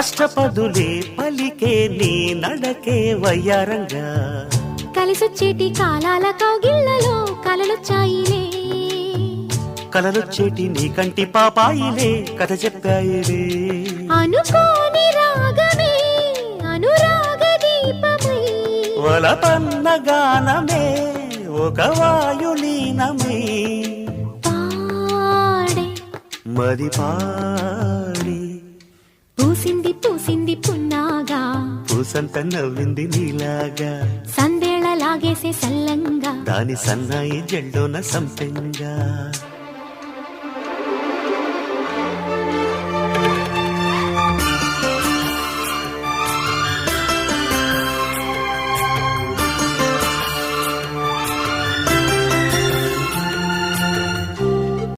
అష్టపదులే పలికే నీ నడకే వయ్యారంగా కలిసొచ్చేటి కాలాల కౌగిళ్లలో కలలొచ్చాయిలే కలలొచ్చేటి నీ కంటి పాపాయిలే కథ చెప్పాయిలే అనుకోని రాగమే అనురాగ దీపమై వలపన్న గానమే ఒక వాయులీనమై పాడే మది పాడి పూసింది పూసింది పున్నాగా పూసంత నవ్వింది నీలాగా సందేళ లాగేసే సల్లంగా దాని సన్నాయి జెండోన సంపెంగా